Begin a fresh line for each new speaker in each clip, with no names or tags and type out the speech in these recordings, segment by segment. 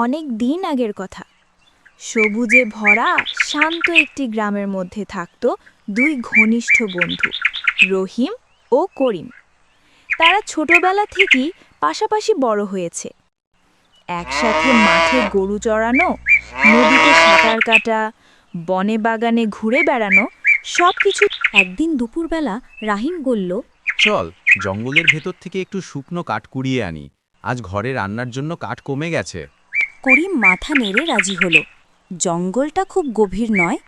অনেক দিন আগের কথা। সবুজে ভরা শান্ত একটি গ্রামের মধ্যে থাকত দুই ঘনিষ্ঠ বন্ধু, রহিম ও করিম। তারা ছোটবেলা থেকেই পাশাপাশি বড় হয়েছে। একসাথে মাঠে গরু চড়ানো, নদীতে সাঁতার কাটা, বনে বাগানে ঘুরে বেড়ানো সবকিছু। একদিন দুপুরবেলা রাহিম বলল,
চল জঙ্গলের ভেতর থেকে একটু শুকনো কাঠ কুড়িয়ে আনি। আজ ঘরে রান্নার জন্য কাঠ কমে গেছে।
করিম মাথা নেড়ে রাজি হলো। জঙ্গলটা খুব গভীর নয়,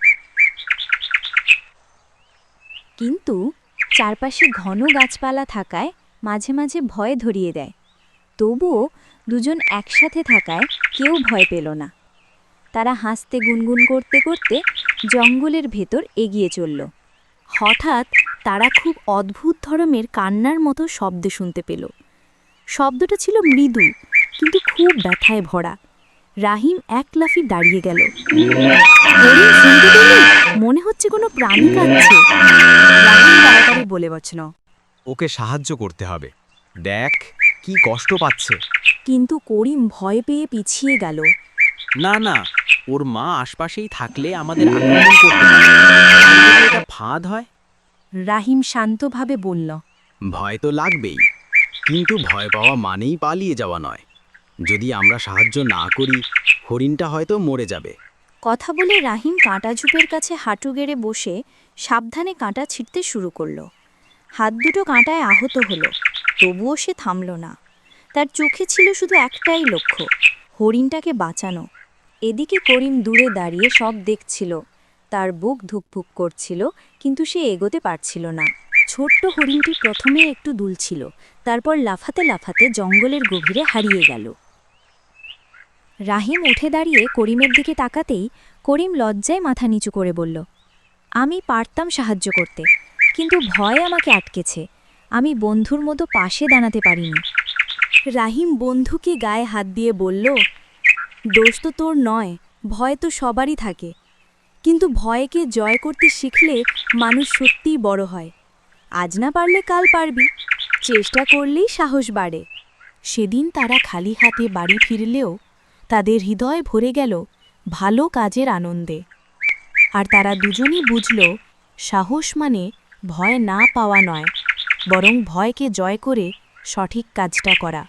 কিন্তু চারপাশে ঘন গাছপালা থাকায় মাঝে মাঝে ভয় ধরিয়ে দেয়। তবুও দুজন একসাথে থাকায় কেউ ভয় পেল না। তারা হাসতে গুনগুন করতে করতে জঙ্গলের ভেতর এগিয়ে চলল। হঠাৎ তারা খুব অদ্ভুত ধরনের কান্নার মতো শব্দ শুনতে পেল। শব্দটা ছিল মৃদু, কিন্তু খুব ব্যথায় ভরা। রাহিম এক লাফে দাঁড়িয়ে গেল। করিম শুনতে পেল মনে হচ্ছে কোনো প্রাণী কাঁদছে। রাহিম তাড়াতাড়ি বলে বসল,
ওকে সাহায্য করতে হবে। দেখ কি কষ্ট পাচ্ছে।
কিন্তু করিম ভয় পেয়ে পিছিয়ে গেল।
না না, ওর মা আশপাশেই থাকলে আমাদের আক্রমণ করতে পারে। আর যদি এটা ফাঁদ হয়?
রাহিম শান্তভাবে বলল,
ভয় তো লাগবেই, কিন্তু ভয় পাওয়া মানেই পালিয়ে যাওয়া নয়। যদি আমরা সাহায্য না করি, হরিণটা হয়তো মরে যাবে।
কথা বলে রাহিম কাঁটা ঝোপের কাছে হাঁটু গেড়ে বসে সাবধানে কাঁটা ছিঁড়তে শুরু করল। হাত দুটো কাঁটায় আহত হলো, তবুও সে থামল না। তার চোখে ছিল শুধু একটাই লক্ষ্য, হরিণটাকে বাঁচানো। এদিকে করিম দূরে দাঁড়িয়ে সব দেখছিল। তার বুক ধুকপুক করছিল, কিন্তু সে এগোতে পারছিল না। ছোট্ট হরিণটি প্রথমে একটু দুলছিল, তারপর লাফাতে লাফাতে জঙ্গলের গভীরে হারিয়ে গেল। রাহিম উঠে দাঁড়িয়ে করিমের দিকে তাকাতেই করিম লজ্জায় মাথা নিচু করে বলল, আমি পারতাম সাহায্য করতে, কিন্তু ভয় আমাকে আটকেছে। আমি বন্ধুর মতো পাশে দাঁড়াতে পারিনি। রাহিম বন্ধুকে গায়ে হাত দিয়ে বলল, দোষ তো তোর নয়, ভয় তো সবারই থাকে, কিন্তু ভয়কে জয় করতে শিখলে মানুষ সত্যিই বড় হয়। আজ না পারলে কাল পারবি, চেষ্টা করলেই সাহস বাড়ে। সেদিন তারা খালি হাতে বাড়ি ফিরলেও তাদের হৃদয় ভরে গেল ভালো কাজের আনন্দে। আর তারা দুজনই বুঝল, সাহস মানে ভয় না পাওয়া নয়, বরং ভয়কে জয় করে সঠিক কাজটা করা।